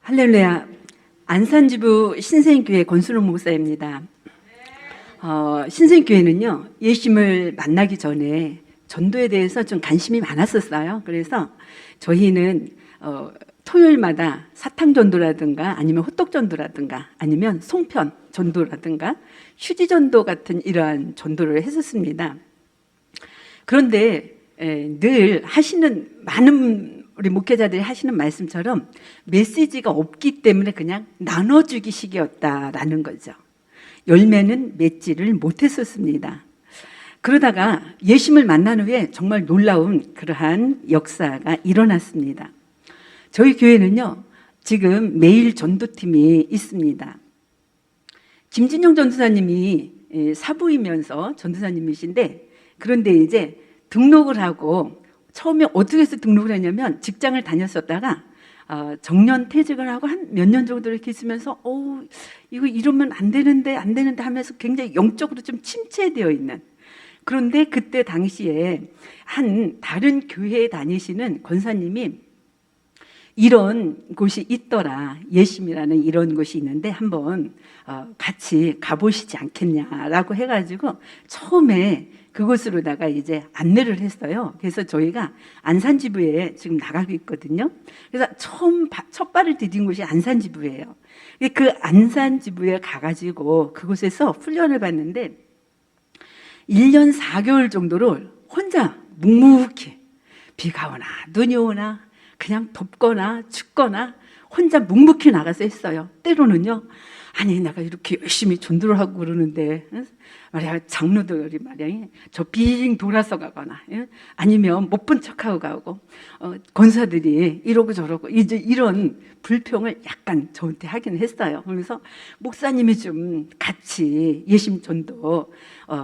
할렐루야. 안산지부 신생교회 권순옥 목사입니다. 신생교회는요, 예수님을 만나기 전에 전도에 대해서 좀 관심이 많았었어요. 그래서 저희는 토요일마다 사탕전도라든가 아니면 호떡전도라든가 아니면 송편 전도라든가 휴지전도 같은 이러한 전도를 했었습니다. 그런데 늘 하시는 많은 우리 목회자들이 하시는 말씀처럼 메시지가 없기 때문에 그냥 나눠주기식이었다라는 거죠. 열매는 맺지를 못했었습니다. 그러다가 예수님을 만난 후에 정말 놀라운 그러한 역사가 일어났습니다. 저희 교회는요, 지금 매일 전도팀이 있습니다. 김진영 전도사님이 사부이면서 전도사님이신데, 그런데 이제 등록을 하고, 처음에 어떻게 해서 등록을 했냐면 직장을 다녔었다가 정년 퇴직을 하고 한 몇 년 정도 이렇게 있으면서 이거 이러면 안 되는데 하면서 굉장히 영적으로 좀 침체되어 있는, 그런데 그때 당시에 한 다른 교회에 다니시는 권사님이 이런 곳이 있더라, 예심이라는 이런 곳이 있는데 한번 같이 가보시지 않겠냐라고 해가지고 처음에 그곳으로다가 이제 안내를 했어요. 그래서 저희가 안산지부에 지금 나가고 있거든요. 그래서 첫 발을 디딘 곳이 안산지부예요. 그 안산지부에 가가지고 그곳에서 훈련을 받는데 1년 4개월 정도를 혼자 묵묵히, 비가 오나 눈이 오나 그냥 덥거나 춥거나 혼자 묵묵히 나가서 했어요. 때로는요, 아니 내가 이렇게 열심히 전도를 하고 그러는데 말이야, 장로들이 말이야 저 빙 돌아서 가거나 아니면 못 본 척하고 가고 권사들이 이러고 저러고 이제 이런 불평을 약간 저한테 하긴 했어요. 그래서 목사님이 좀 같이 예심 전도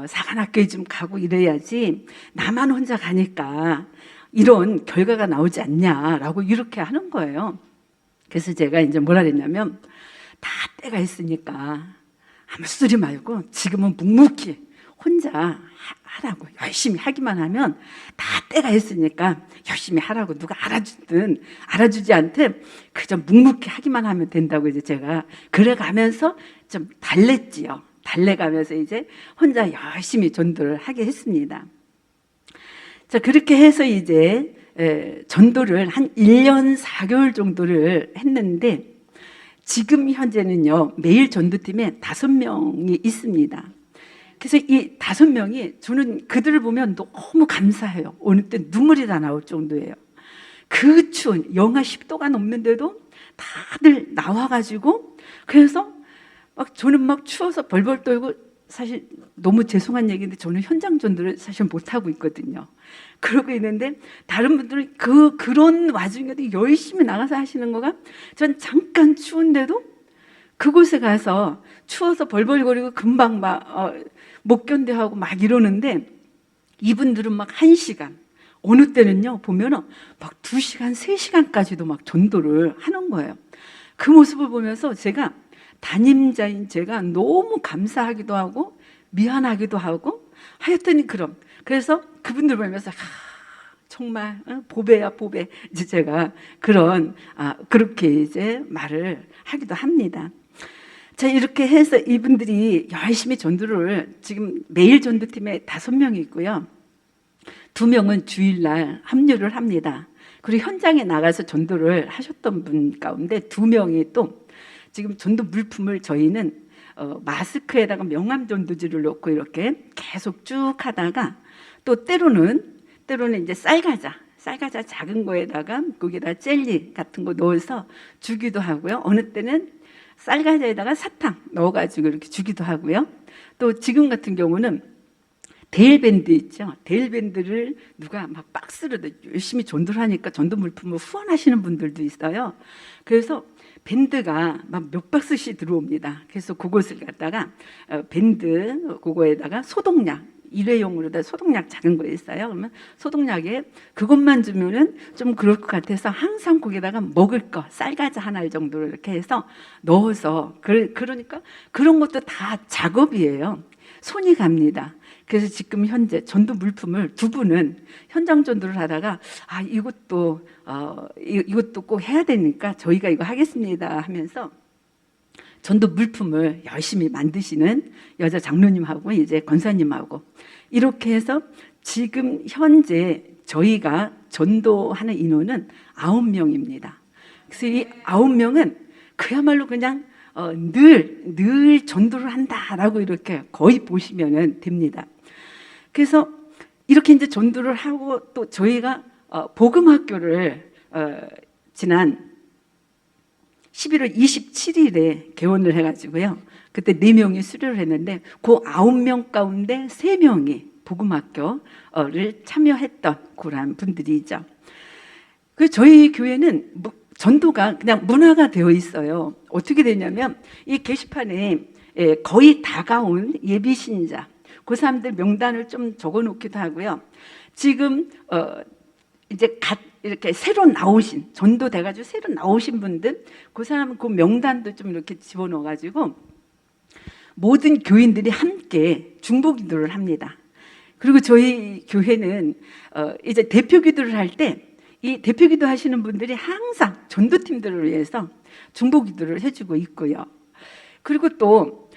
사관학교에 좀 가고 이래야지 나만 혼자 가니까 이런 결과가 나오지 않냐라고 이렇게 하는 거예요. 그래서 제가 이제 뭐라 그랬냐면, 다 때가 있으니까 아무 소리 말고 지금은 묵묵히 혼자 하라고, 열심히 하기만 하면 다 때가 있으니까 열심히 하라고, 누가 알아주든 알아주지 않든 그저 묵묵히 하기만 하면 된다고 이제 제가 그래가면서 좀 달랬지요. 달래가면서 이제 혼자 열심히 전도를 하게 했습니다. 자, 그렇게 해서 이제 전도를 한 1년 4개월 정도를 했는데, 지금 현재는요, 매일 전도팀에 5명이 있습니다. 그래서 이 5명이 저는 그들을 보면 너무 감사해요. 어느 때 눈물이 다 나올 정도예요. 그 추운 영하 10도가 넘는데도 다들 나와가지고, 그래서 막 저는 막 추워서 벌벌 떨고, 사실 너무 죄송한 얘기인데 저는 현장 전도를 사실 못하고 있거든요. 그러고 있는데 다른 분들은 그런 와중에도 열심히 나가서 하시는 거가, 전 잠깐 추운데도 그곳에 가서 추워서 벌벌거리고 금방 막 못 견뎌하고 막 이러는데, 이분들은 막 1시간, 어느 때는요 보면은 막 2시간, 3시간까지도 막 전도를 하는 거예요. 그 모습을 보면서 제가, 담임자인 제가 너무 감사하기도 하고 미안하기도 하고 하여튼 그래서 그분들 보면서 정말 보배야 보배, 이제 제가 그렇게 이제 말을 하기도 합니다. 자, 이렇게 해서 이분들이 열심히 전도를, 지금 매일 전도팀에 5명이 있고요, 2명은 주일날 합류를 합니다. 그리고 현장에 나가서 전도를 하셨던 분 가운데 2명이 또 지금 전도 물품을 저희는 마스크에다가 명암 전도지를 넣고 이렇게 계속 쭉 하다가, 또 때로는 이제 쌀과자 작은 거에다가 거기다 젤리 같은 거 넣어서 주기도 하고요. 어느 때는 쌀과자에다가 사탕 넣어가지고 이렇게 주기도 하고요. 또 지금 같은 경우는 데일밴드 있죠. 데일밴드를 누가 막 박스로 열심히 전도를 하니까 전도 물품을 후원하시는 분들도 있어요. 그래서 밴드가 막 몇 박스씩 들어옵니다. 그래서 그것을 갖다가 밴드 그거에다가 소독약, 일회용으로다 소독약 작은 거 있어요. 그러면 소독약에 그것만 주면은 좀 그럴 것 같아서 항상 거기다가 먹을 거 쌀과자 하나 정도를 이렇게 해서 넣어서, 그러니까 그런 것도 다 작업이에요. 손이 갑니다. 그래서 지금 현재 전도 물품을 두 분은 현장 전도를 하다가 이것도 이것도 꼭 해야 되니까 저희가 이거 하겠습니다 하면서 전도 물품을 열심히 만드시는 여자 장로님하고 이제 권사님하고 이렇게 해서 지금 현재 저희가 전도하는 인원은 9명입니다. 그래서 이 9명은 그야말로 그냥 늘 전도를 한다라고 이렇게 거의 보시면 됩니다. 그래서 이렇게 이제 전도를 하고 또 저희가 복음학교를 지난 11월 27일에 개원을 해가지고요. 그때 4명이 수료를 했는데 그 9명 가운데 3명이 복음학교를 참여했던 그런 분들이죠. 그 저희 교회는 전도가 그냥 문화가 되어 있어요. 어떻게 되냐면 이 게시판에 거의 다가온 예비 신자 그 사람들 명단을 좀 적어놓기도 하고요. 지금 이제 이렇게 새로 나오신 전도 돼가지고 새로 나오신 분들 그 사람 그 명단도 좀 이렇게 집어넣어가지고 모든 교인들이 함께 중보기도를 합니다. 그리고 저희 교회는 이제 대표기도를 할 때 이 대표기도 하시는 분들이 항상 전도팀들을 위해서 중보기도를 해주고 있고요. 그리고 또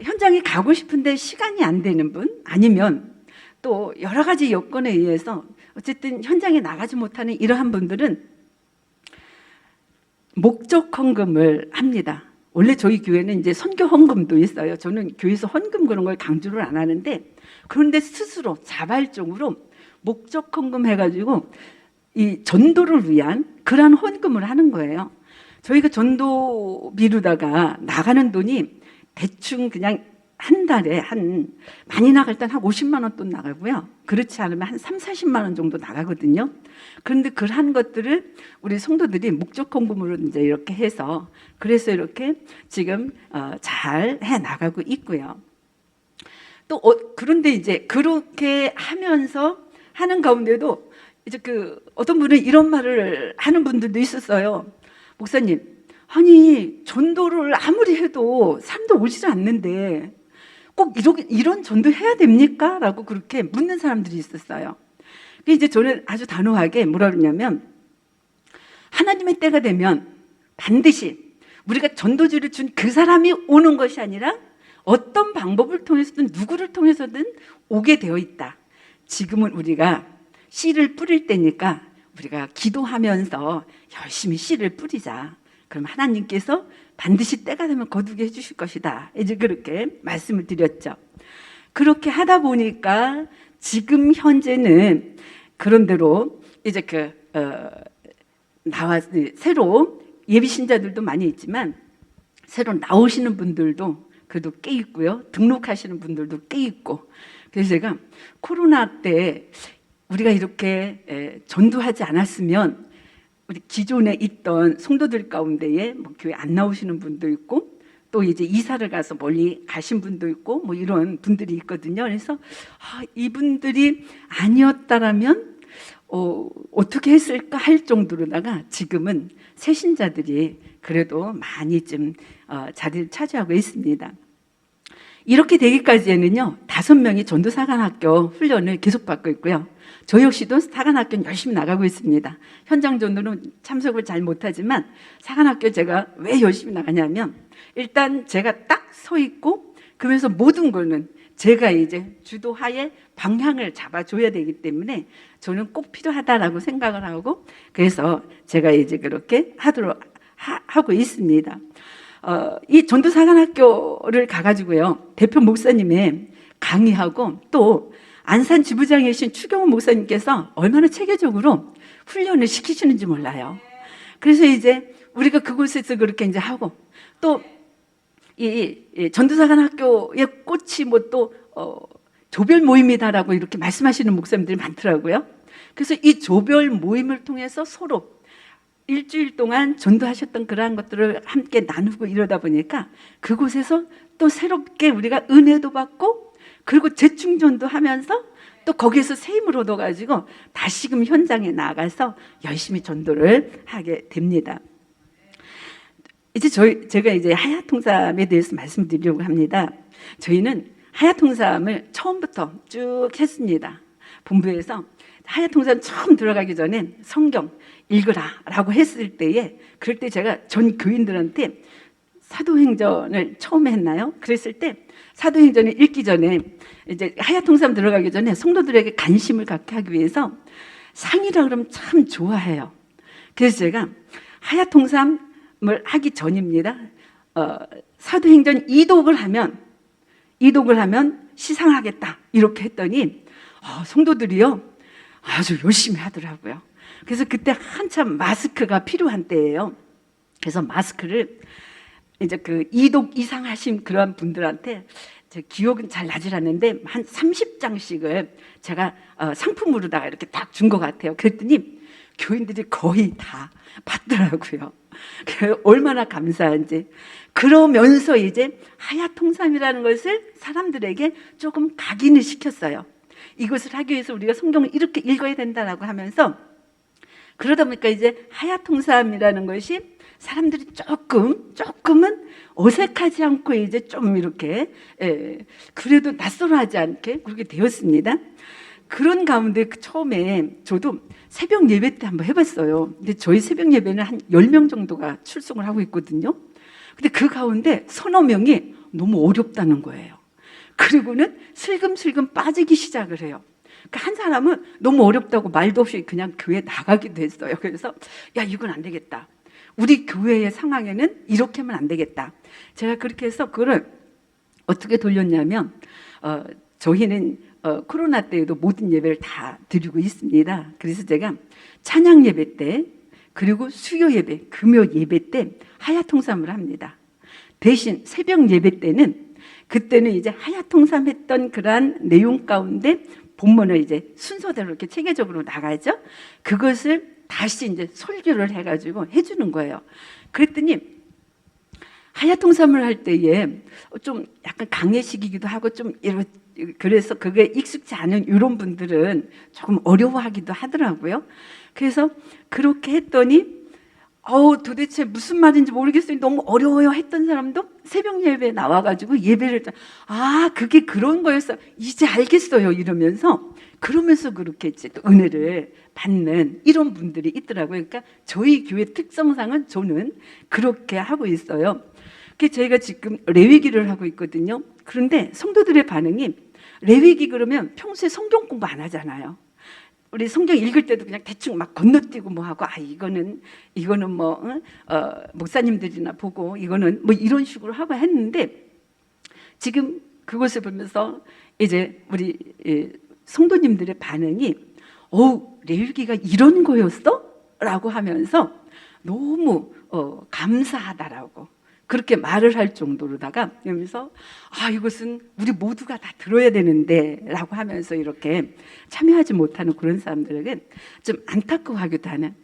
현장에 가고 싶은데 시간이 안 되는 분 아니면 또 여러 가지 여건에 의해서 어쨌든 현장에 나가지 못하는 이러한 분들은 목적 헌금을 합니다. 원래 저희 교회는 이제 선교 헌금도 있어요. 저는 교회에서 헌금 그런 걸 강조를 안 하는데 그런데 스스로 자발적으로 목적 헌금 해가지고 이 전도를 위한 그러한 헌금을 하는 거예요. 저희가 전도 미루다가 나가는 돈이 대충 그냥 한 달에 많이 나갈 땐 한 50만 원 돈 나가고요. 그렇지 않으면 한 3, 40만 원 정도 나가거든요. 그런데 그러한 것들을 우리 성도들이 목적 헌금으로 이제 이렇게 해서 그래서 이렇게 지금 잘 해 나가고 있고요. 또 그런데 이제 그렇게 하면서 하는 가운데도 이제 어떤 분은 이런 말을 하는 분들도 있었어요. 목사님, 아니 전도를 아무리 해도 사람도 오지 않는데 꼭 이런 전도 해야 됩니까? 라고 그렇게 묻는 사람들이 있었어요. 이제 저는 아주 단호하게 뭐라 그러냐면 하나님의 때가 되면 반드시 우리가 전도지를 준 그 사람이 오는 것이 아니라 어떤 방법을 통해서든 누구를 통해서든 오게 되어 있다. 지금은 우리가 씨를 뿌릴 때니까 우리가 기도하면서 열심히 씨를 뿌리자. 그럼 하나님께서 반드시 때가 되면 거두게 해주실 것이다. 이제 그렇게 말씀을 드렸죠. 그렇게 하다 보니까 지금 현재는 그런대로 이제 새로 예비 신자들도 많이 있지만 새로 나오시는 분들도 그래도 꽤 있고요. 등록하시는 분들도 꽤 있고. 그래서 제가 코로나 때 우리가 이렇게 전도하지 않았으면 우리 기존에 있던 성도들 가운데에 교회 안 나오시는 분도 있고 또 이제 이사를 가서 멀리 가신 분도 있고 이런 분들이 있거든요. 그래서 이분들이 아니었다라면 어떻게 했을까 할 정도로다가 지금은 새신자들이 그래도 많이 좀 자리를 차지하고 있습니다. 이렇게 되기까지에는요 5명이 전도사관학교 훈련을 계속 받고 있고요. 저 역시도 사관학교는 열심히 나가고 있습니다. 현장 전도는 참석을 잘 못하지만 사관학교 제가 왜 열심히 나가냐면 일단 제가 딱 서 있고 그러면서 모든 거는 제가 이제 주도하에 방향을 잡아줘야 되기 때문에 저는 꼭 필요하다라고 생각을 하고 그래서 제가 이제 그렇게 하고 있습니다. 이 전도사관학교를 가가지고요 대표 목사님의 강의하고 또 안산 지부장이신 추경호 목사님께서 얼마나 체계적으로 훈련을 시키시는지 몰라요. 그래서 이제 우리가 그곳에서 그렇게 이제 하고 또 이 전도사관학교의 꽃이 또 조별 모임이다라고 이렇게 말씀하시는 목사님들이 많더라고요. 그래서 이 조별 모임을 통해서 서로 일주일 동안 전도하셨던 그러한 것들을 함께 나누고 이러다 보니까 그곳에서 또 새롭게 우리가 은혜도 받고 그리고 재충전도 하면서 또 거기에서 새 힘을 얻어가지고 다시금 현장에 나가서 열심히 전도를 하게 됩니다. 이제 제가 이제 하야통삼에 대해서 말씀드리려고 합니다. 저희는 하야통삼을 처음부터 쭉 했습니다. 본부에서 하야통삼 처음 들어가기 전에 성경 읽으라라고 했을 때에, 그럴 때 제가 전 교인들한테 사도행전을 처음 했나요? 그랬을 때 사도행전을 읽기 전에 이제 하야통삼 들어가기 전에 성도들에게 관심을 갖게 하기 위해서 상이라 그러면 참 좋아해요. 그래서 제가 하야통삼을 하기 전입니다. 사도행전 이독을 하면 시상을 하겠다 이렇게 했더니 성도들이요 아주 열심히 하더라고요. 그래서 그때 한참 마스크가 필요한 때예요. 그래서 마스크를 이제 그 이독 이상 하신 그런 분들한테, 제 기억은 잘 나질 않는데 한 30장씩을 제가 상품으로다가 이렇게 딱 준 것 같아요. 그랬더니 교인들이 거의 다 받더라고요. 얼마나 감사한지. 그러면서 이제 하야통삼이라는 것을 사람들에게 조금 각인을 시켰어요. 이것을 하기 위해서 우리가 성경을 이렇게 읽어야 된다라고 하면서, 그러다 보니까 이제 하야통삼이라는 것이 사람들이 조금은 어색하지 않고 이제 좀 이렇게 그래도 낯설어하지 않게 그렇게 되었습니다. 그런 가운데 처음에 저도 새벽 예배 때 한번 해봤어요. 근데 저희 새벽 예배는 한 10명 정도가 출석을 하고 있거든요. 근데 그 가운데 서너 명이 너무 어렵다는 거예요. 그리고는 슬금슬금 빠지기 시작을 해요. 그러니까 한 사람은 너무 어렵다고 말도 없이 그냥 교회 나가기도 했어요. 그래서 야, 이건 안 되겠다. 우리 교회의 상황에는 이렇게 하면 안 되겠다. 제가 그렇게 해서 그거를 어떻게 돌렸냐면, 저희는 코로나 때에도 모든 예배를 다 드리고 있습니다. 그래서 제가 찬양 예배 때, 그리고 수요 예배, 금요 예배 때 하야통삼을 합니다. 대신 새벽 예배 때는, 그때는 이제 하야통삼 했던 그러한 내용 가운데 본문을 이제 순서대로 이렇게 체계적으로 나가죠. 그것을 다시 이제 설교를 해가지고 해주는 거예요. 그랬더니 하야통삼을 할 때에 좀 약간 강해식이기도 하고 좀 그래서 그게 익숙지 않은 이런 분들은 조금 어려워하기도 하더라고요. 그래서 그렇게 했더니 도대체 무슨 말인지 모르겠어요. 너무 어려워요 했던 사람도 새벽 예배에 나와가지고 예배를 그게 그런 거였어. 이제 알겠어요 이러면서, 그러면서 그렇게 이제 또 은혜를 받는 이런 분들이 있더라고요. 그러니까 저희 교회 특성상은 저는 그렇게 하고 있어요. 저희가 지금 레위기를 하고 있거든요. 그런데 성도들의 반응이, 레위기 그러면 평소에 성경 공부 안 하잖아요. 우리 성경 읽을 때도 그냥 대충 막 건너뛰고 뭐 하고, 이거는 뭐 목사님들이나 보고 이거는 뭐 이런 식으로 하고 했는데, 지금 그것을 보면서 이제 우리 성도님들의 반응이 레위기가 이런 거였어? 라고 하면서 너무 감사하다라고 그렇게 말을 할 정도로다가, 그러면서 이것은 우리 모두가 다 들어야 되는데 라고 하면서 이렇게 참여하지 못하는 그런 사람들에게 좀 안타까워하기도 하는.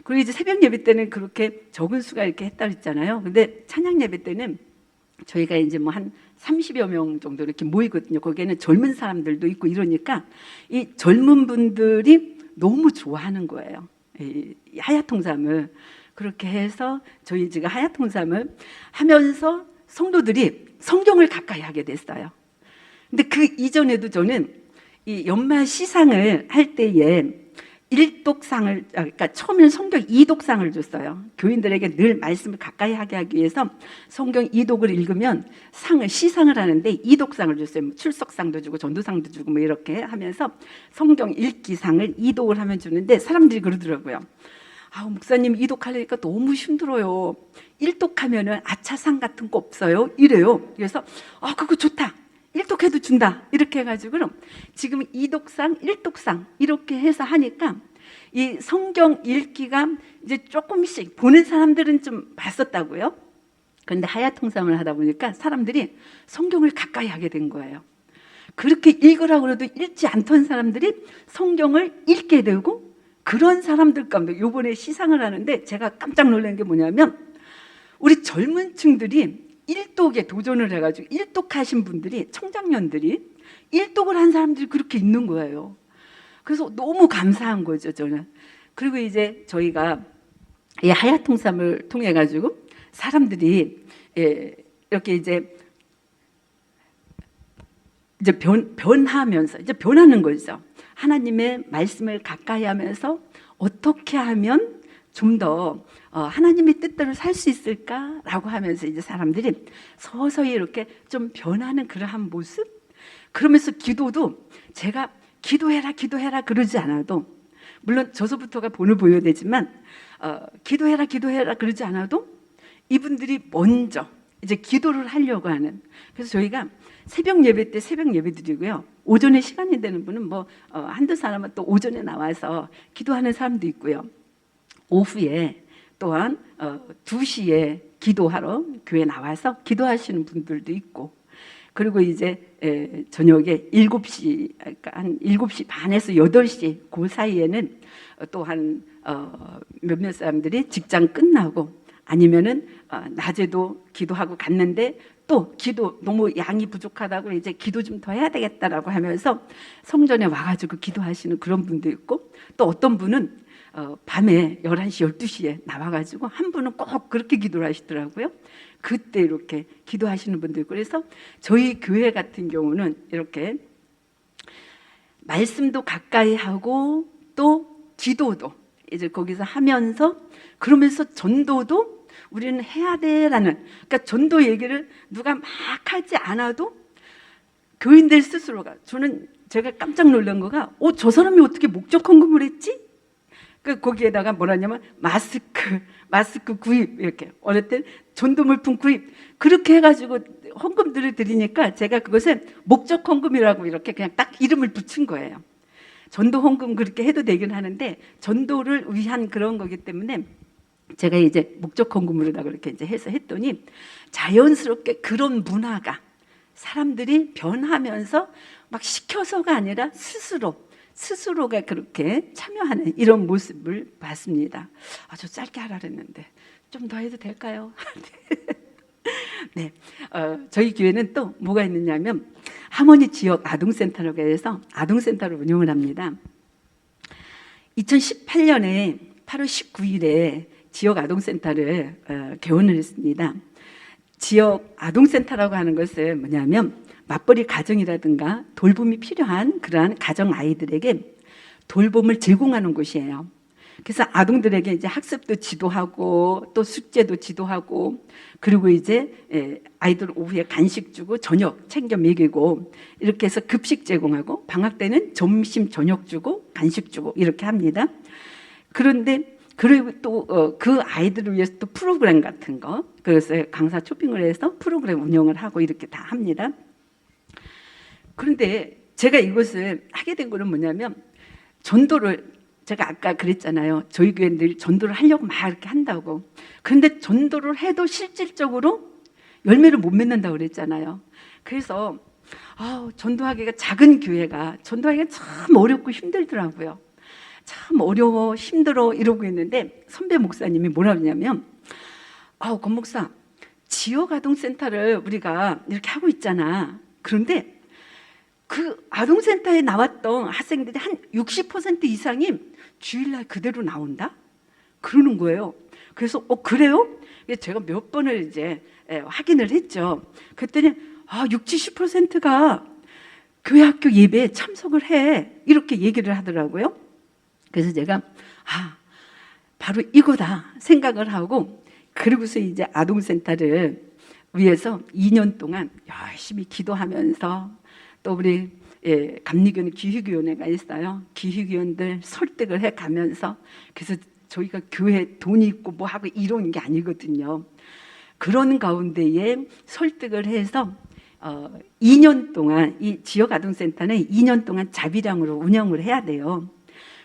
그리고 이제 새벽 예배 때는 그렇게 적은 수가 이렇게 했다 그랬잖아요. 근데 찬양 예배 때는 저희가 이제 뭐 한 30여 명 정도 이렇게 모이거든요. 거기에는 젊은 사람들도 있고 이러니까 이 젊은 분들이 너무 좋아하는 거예요. 이 하야통삼을. 그렇게 해서 저희 지금 하야통삼을 하면서 성도들이 성경을 가까이 하게 됐어요. 근데 그 이전에도 저는 이 연말 시상을 할 때에 일독상을, 그러니까 처음에는 성경 이독상을 줬어요. 교인들에게 늘 말씀을 가까이 하게 하기 위해서 성경 이독을 읽으면 시상을 하는데 이독상을 줬어요. 뭐 출석상도 주고 전도상도 주고 뭐 이렇게 하면서 성경 읽기상을 이독을 하면 주는데, 사람들이 그러더라고요. 목사님 이독하려니까 너무 힘들어요. 일독하면은 아차상 같은 거 없어요? 이래요. 그래서 그거 좋다. 일독해도 준다. 이렇게 해가지고 지금 이독상, 일독상 이렇게 해서 하니까 이 성경 읽기가 이제 조금씩 보는 사람들은 좀 봤었다고요. 그런데 하야통삼을 하다 보니까 사람들이 성경을 가까이 하게 된 거예요. 그렇게 읽으라고 해도 읽지 않던 사람들이 성경을 읽게 되고, 그런 사람들 가운데 이번에 시상을 하는데 제가 깜짝 놀란 게 뭐냐면, 우리 젊은 층들이 일독에 도전을 해가지고 일독하신 분들이, 청장년들이 일독을 한 사람들이 그렇게 있는 거예요. 그래서 너무 감사한 거죠 저는. 그리고 이제 저희가 이 하야통삼을 통해 가지고 사람들이 이렇게 이제 이제 변하면서 이제 변하는 거죠. 하나님의 말씀을 가까이 하면서 어떻게 하면 좀 더 하나님의 뜻대로 살 수 있을까라고 하면서 이제 사람들이 서서히 이렇게 좀 변하는 그러한 모습. 그러면서 기도도 제가 기도해라 기도해라 그러지 않아도, 물론 저서부터가 본을 보여야 되지만 기도해라 기도해라 그러지 않아도 이분들이 먼저 이제 기도를 하려고 하는. 그래서 저희가 새벽 예배 때 새벽 예배 드리고요, 오전에 시간이 되는 분은 뭐 한두 사람은 또 오전에 나와서 기도하는 사람도 있고요, 오후에 또한 2시에 기도하러 교회 나와서 기도하시는 분들도 있고, 그리고 이제 저녁에 7시, 그러니까 한 7시 반에서 8시 그 사이에는 또한 몇몇 사람들이 직장 끝나고 아니면은 낮에도 기도하고 갔는데 또 기도 너무 양이 부족하다고 이제 기도 좀 더 해야 되겠다라고 하면서 성전에 와가지고 기도하시는 그런 분도 있고, 또 어떤 분은 밤에 11시, 12시에 나와가지고 한 분은 꼭 그렇게 기도를 하시더라고요. 그때 이렇게 기도하시는 분도 있고, 그래서 저희 교회 같은 경우는 이렇게 말씀도 가까이 하고 또 기도도 이제 거기서 하면서, 그러면서 전도도 우리는 해야 돼라는, 그러니까 전도 얘기를 누가 막 하지 않아도 교인들 스스로가, 제가 깜짝 놀란 거가 저 사람이 어떻게 목적 헌금을 했지? 거기에다가 뭐라냐면 마스크 구입, 이렇게 어릴 때 전도 물품 구입, 그렇게 해가지고 헌금들을 드리니까 제가 그것에 목적 헌금이라고 이렇게 그냥 딱 이름을 붙인 거예요. 전도 헌금 그렇게 해도 되긴 하는데 전도를 위한 그런 거기 때문에 제가 이제 목적 헌금으로다가 그렇게 이제 해서 했더니 자연스럽게 그런 문화가 사람들이 변하면서 막 시켜서가 아니라 스스로가 그렇게 참여하는 이런 모습을 봤습니다. 아주 짧게 하라 그랬는데 좀 더 해도 될까요? 네, 저희 교회는 또 뭐가 있느냐면 하모니 지역 아동센터라고 해서 아동센터를 운영을 합니다. 2018년에 8월 19일에 지역 아동센터를 개원을 했습니다. 지역 아동센터라고 하는 것은 뭐냐면 맞벌이 가정이라든가 돌봄이 필요한 그러한 가정 아이들에게 돌봄을 제공하는 곳이에요. 그래서 아동들에게 이제 학습도 지도하고 또 숙제도 지도하고, 그리고 이제 아이들 오후에 간식 주고 저녁 챙겨 먹이고, 이렇게 해서 급식 제공하고 방학 때는 점심 저녁 주고 간식 주고 이렇게 합니다. 그런데 그리고 또 그 아이들을 위해서 또 프로그램 같은 거, 그래서 강사 초빙을 해서 프로그램 운영을 하고 이렇게 다 합니다. 그런데 제가 이것을 하게 된 거는 뭐냐면, 전도를, 제가 아까 그랬잖아요, 저희 교회 늘 전도를 하려고 막 이렇게 한다고. 그런데 전도를 해도 실질적으로 열매를 못 맺는다고 그랬잖아요. 그래서 전도하기가, 작은 교회가 전도하기가 참 어렵고 힘들더라고요. 참 어려워 힘들어 이러고 있는데 선배 목사님이 뭐라 그러냐면, 권 목사, 지역 아동센터를 우리가 이렇게 하고 있잖아. 그런데 그 아동센터에 나왔던 학생들이 한 60% 이상이 주일날 그대로 나온다? 그러는 거예요. 그래서 그래요? 제가 몇 번을 이제 확인을 했죠. 그랬더니 60, 70%가 교회 학교 예배에 참석을 해, 이렇게 얘기를 하더라고요. 그래서 제가 바로 이거다 생각을 하고, 그리고서 이제 아동센터를 위해서 2년 동안 열심히 기도하면서, 또 우리 감리교는 기후위원회가 있어요. 기후위원들 설득을 해가면서, 그래서 저희가 교회 돈이 있고 뭐 하고 이런 게 아니거든요. 그런 가운데에 설득을 해서 2년 동안, 이 지역 아동센터는 2년 동안 자비량으로 운영을 해야 돼요.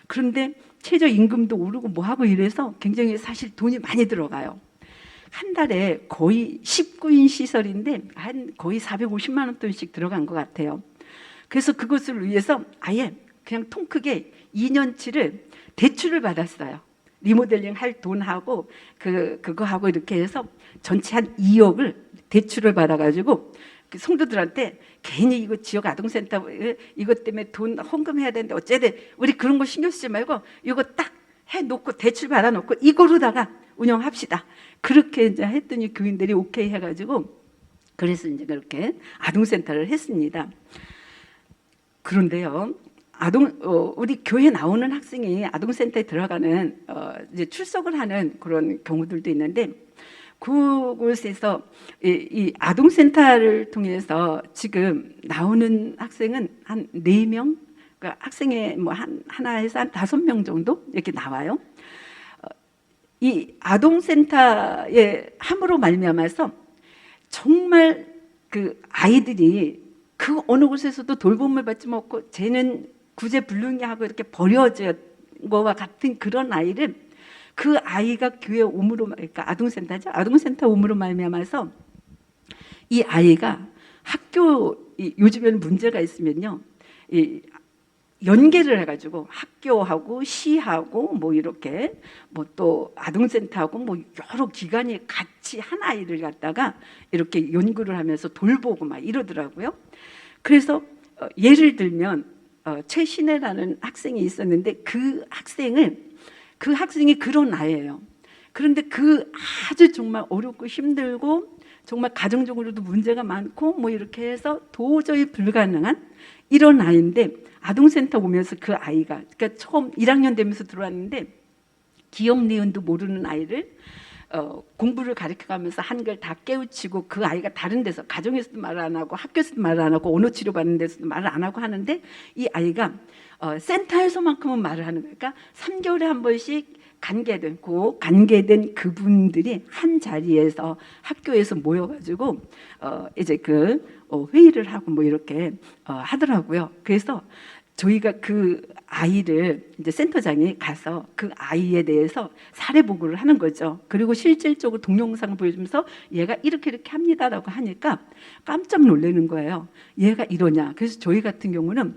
그런데 최저임금도 오르고 뭐 하고 이래서 굉장히 사실 돈이 많이 들어가요. 한 달에 거의 19인 시설인데 한 거의 450만 원 돈씩 들어간 것 같아요. 그래서 그것을 위해서 아예 그냥 통 크게 2년치를 대출을 받았어요. 리모델링 할 돈하고 그거 하고 이렇게 해서 전체 한 2억을 대출을 받아가지고 그 성도들한테 괜히 이거 지역 아동센터 이것 때문에 돈 헌금해야 되는데 어째돼, 우리 그런 거 신경 쓰지 말고 이거 딱 해놓고 대출 받아놓고 이거로다가 운영합시다. 그렇게 이제 했더니 교인들이 오케이 해가지고, 그래서 이제 그렇게 아동센터를 했습니다. 그런데요, 우리 교회 나오는 학생이 아동센터에 들어가는 이제 출석을 하는 그런 경우들도 있는데, 그곳에서 이 아동센터를 통해서 지금 나오는 학생은 한 4명, 그러니까 학생의 뭐 하나에서 한 5명 정도 이렇게 나와요. 이 아동센터에 함으로 말미암아서 정말 그 아이들이 그 어느 곳에서도 돌봄을 받지 못하고 쟤는 구제불능이하고 이렇게 버려진 거와 같은 그런 아이를, 그 아이가 교회 옴으로, 그러니까 아동센터죠. 아동센터 옴으로 말미암아서 이 아이가 요즘에는 문제가 있으면요, 이 연계를 해가지고 학교하고 시하고 뭐 이렇게 뭐 또 아동센터하고 뭐 여러 기관이 같이 한 아이를 갖다가 이렇게 연구를 하면서 돌보고 막 이러더라고요. 그래서 예를 들면 최신혜라는 학생이 있었는데, 그 학생이 그런 아이예요. 그런데 그 아주 정말 어렵고 힘들고 정말 가정적으로도 문제가 많고 뭐 이렇게 해서 도저히 불가능한 이런 아이인데, 아동센터 오면서 그 아이가, 그러니까 처음 1학년 되면서 들어왔는데 기억 니은도 모르는 아이를 공부를 가르쳐가면서 한글 다 깨우치고, 그 아이가 다른 데서 가정에서도 말을 안 하고 학교에서도 말을 안 하고 언어 치료 받는 데서도 말을 안 하고 하는데, 이 아이가 센터에서만큼은 말을 하는 거예요. 그러니까 3개월에 한 번씩 간계된 그분들이 한 자리에서 학교에서 모여가지고 이제 회의를 하고 뭐 이렇게 하더라고요. 그래서 저희가 그 아이를 이제 센터장이 가서 그 아이에 대해서 사례 보고를 하는 거죠. 그리고 실질적으로 동영상을 보여주면서 얘가 이렇게 합니다라고 하니까 깜짝 놀라는 거예요. 얘가 이러냐. 그래서 저희 같은 경우는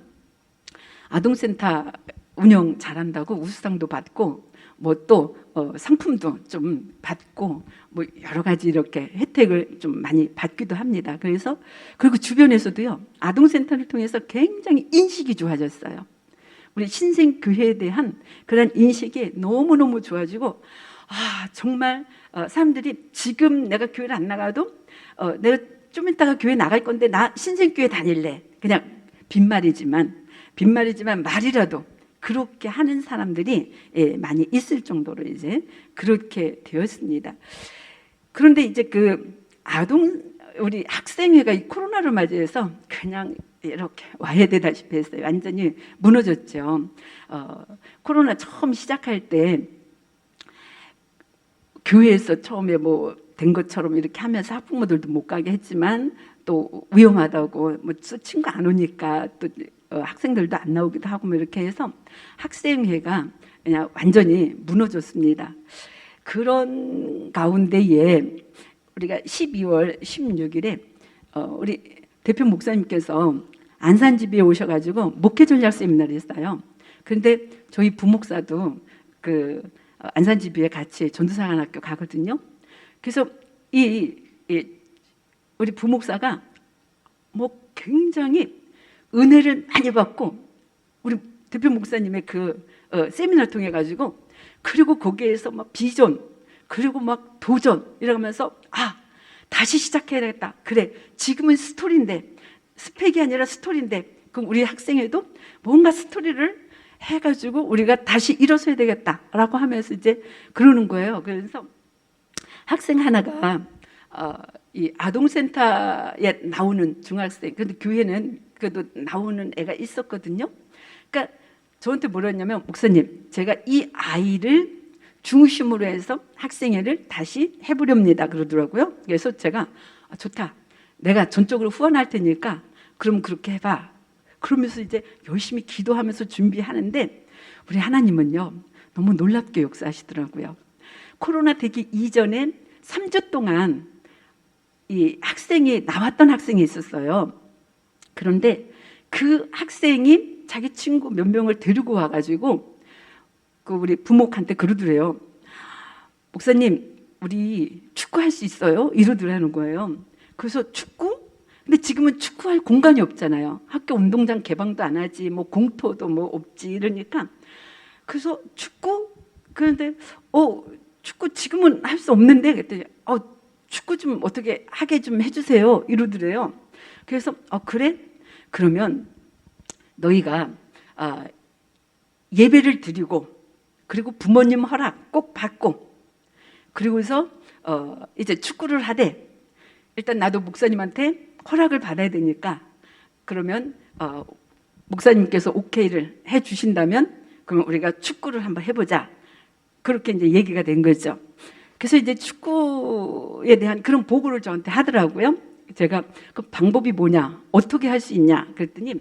아동센터 운영 잘한다고 우수상도 받고 뭐 또 상품도 좀 받고 뭐 여러 가지 이렇게 혜택을 좀 많이 받기도 합니다. 그리고 주변에서도요, 아동센터를 통해서 굉장히 인식이 좋아졌어요. 우리 신생교회에 대한 그런 인식이 너무너무 좋아지고, 정말 사람들이 지금 내가 교회를 안 나가도 내가 좀 이따가 교회 나갈 건데 나 신생교회 다닐래. 그냥 빈말이지만 말이라도 그렇게 하는 사람들이 많이 있을 정도로 이제 그렇게 되었습니다. 그런데 이제 우리 학생회가 이 코로나를 맞이해서 그냥 이렇게 와야 되다시피 했어요. 완전히 무너졌죠. 코로나 처음 시작할 때 교회에서 처음에 뭐 된 것처럼 이렇게 하면서 학부모들도 못 가게 했지만, 또 위험하다고 뭐 친구 안 오니까 또 학생들도 안 나오기도 하고 뭐 이렇게 해서 학생회가 그냥 완전히 무너졌습니다. 그런 가운데에 우리가 12월 16일에 우리 대표 목사님께서 안산집에 오셔가지고 목회 전략 세미나를 했어요. 그런데 저희 부목사도 그 안산집에 같이 전도사관학교 가거든요. 그래서 우리 부목사가 뭐 굉장히 은혜를 많이 받고, 우리 대표 목사님의 그 세미나를 통해 가지고, 그리고 거기에서 막 비전, 그리고 막 도전 이러면서 다시 시작해야 되겠다. 그래, 지금은 스토리인데, 스펙이 아니라 스토리인데, 그럼 우리 학생회도 뭔가 스토리를 해가지고 우리가 다시 일어서야 되겠다라고 하면서 이제 그러는 거예요. 그래서 학생 하나가 이 아동센터에 나오는 중학생, 근데 교회는 그래도 나오는 애가 있었거든요. 그러니까 저한테 뭐라 했냐면, 목사님, 제가 이 아이를 중심으로 해서 학생회를 다시 해보렵니다 그러더라고요. 그래서 제가 좋다, 내가 전적으로 후원할 테니까 그럼 그렇게 해봐. 그러면서 이제 열심히 기도하면서 준비하는데, 우리 하나님은요 너무 놀랍게 역사하시더라고요. 코로나 되기 이전엔 3주 동안 이 학생이 나왔던 학생이 있었어요. 그런데 그 학생이 자기 친구 몇 명을 데리고 와가지고 그 우리 부목한테 그러더래요. 목사님, 우리 축구할 수 있어요? 이러더라는 거예요. 그래서 축구? 근데 지금은 축구할 공간이 없잖아요. 학교 운동장 개방도 안 하지, 뭐 공터도 뭐 없지, 이러니까. 그래서 축구? 그런데 축구 지금은 할 수 없는데, 그랬더니 축구 좀 어떻게 하게 좀 해주세요 이러더래요. 그래서 그래? 그러면 너희가 예배를 드리고 그리고 부모님 허락 꼭 받고 그리고서 이제 축구를 하되 일단 나도 목사님한테 허락을 받아야 되니까 그러면 목사님께서 오케이를 해 주신다면 그러면 우리가 축구를 한번 해보자. 그렇게 이제 얘기가 된 거죠. 그래서 이제 축구에 대한 그런 보고를 저한테 하더라고요. 제가 그 방법이 뭐냐, 어떻게 할 수 있냐 그랬더니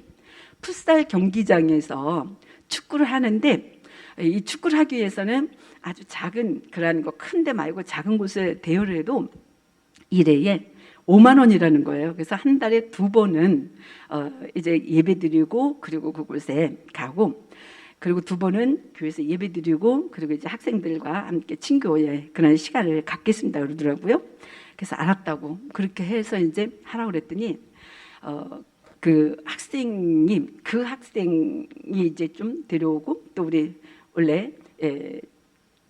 풋살 경기장에서 축구를 하는데 이 축구를 하기 위해서는 아주 작은 그런 거 큰 데 말고 작은 곳에 대여를 해도 1회에 5만 원이라는 거예요. 그래서 한 달에 2번은 이제 예배드리고 그리고 그곳에 가고 그리고 2번은 교회에서 예배드리고 그리고 이제 학생들과 함께 친교의 그런 시간을 갖겠습니다 그러더라고요. 그래서 알았다고 그렇게 해서 이제 하라고 그랬더니 그 학생이 이제 좀 데려오고 또 우리 원래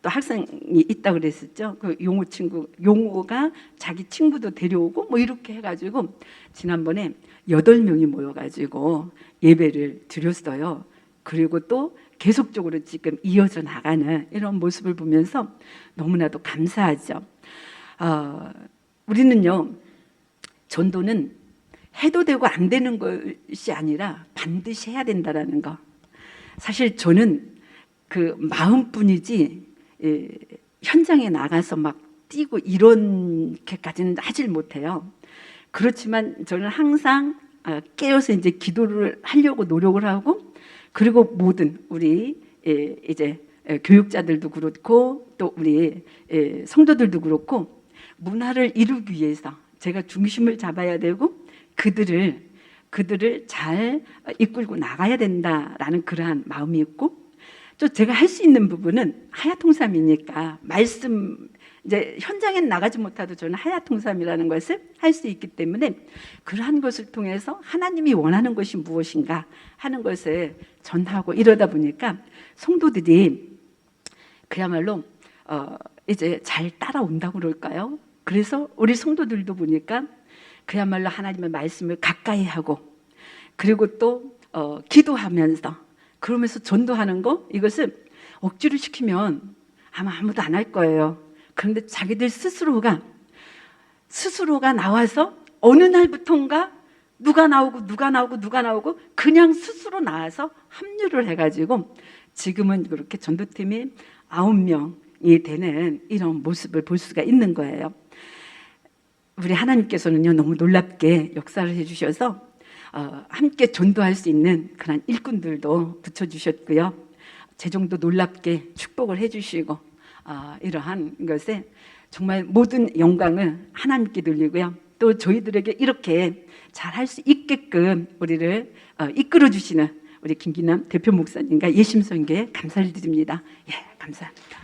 또 학생이 있다 그랬었죠. 그 용호가 자기 친구도 데려오고 뭐 이렇게 해가지고 지난번에 8명이 모여가지고 예배를 드렸어요. 그리고 또 계속적으로 지금 이어져 나가는 이런 모습을 보면서 너무나도 감사하죠. 우리는요, 전도는 해도 되고 안 되는 것이 아니라 반드시 해야 된다라는 거. 사실 저는 그 마음뿐이지 현장에 나가서 막 뛰고 이렇게까지는 하질 못해요. 그렇지만 저는 항상 깨어서 이제 기도를 하려고 노력을 하고 그리고 모든 우리 이제 교육자들도 그렇고 또 우리 성도들도 그렇고 문화를 이루기 위해서 제가 중심을 잡아야 되고 그들을 잘 이끌고 나가야 된다라는 그러한 마음이 있고 또 제가 할 수 있는 부분은 하야통삼이니까 말씀 이제 현장에 나가지 못해도 저는 하야통삼이라는 것을 할 수 있기 때문에 그러한 것을 통해서 하나님이 원하는 것이 무엇인가 하는 것을 전하고 이러다 보니까 성도들이 그야말로 이제 잘 따라온다고 그럴까요? 그래서 우리 성도들도 보니까 그야말로 하나님의 말씀을 가까이 하고 그리고 또 기도하면서 그러면서 전도하는 거 이것을 억지로 시키면 아마 아무도 안 할 거예요. 그런데 자기들 스스로가 나와서 어느 날부턴가 누가 나오고 그냥 스스로 나와서 합류를 해가지고 지금은 그렇게 전도팀이 9명이 되는 이런 모습을 볼 수가 있는 거예요. 우리 하나님께서는요 너무 놀랍게 역사를 해주셔서 함께 전도할 수 있는 그런 일꾼들도 붙여주셨고요. 재정도 놀랍게 축복을 해주시고 이러한 것에 정말 모든 영광을 하나님께 돌리고요. 또 저희들에게 이렇게 잘할 수 있게끔 우리를 이끌어 주시는 우리 김기남 대표 목사님과 예심선교에 감사를 드립니다. 예, 감사합니다.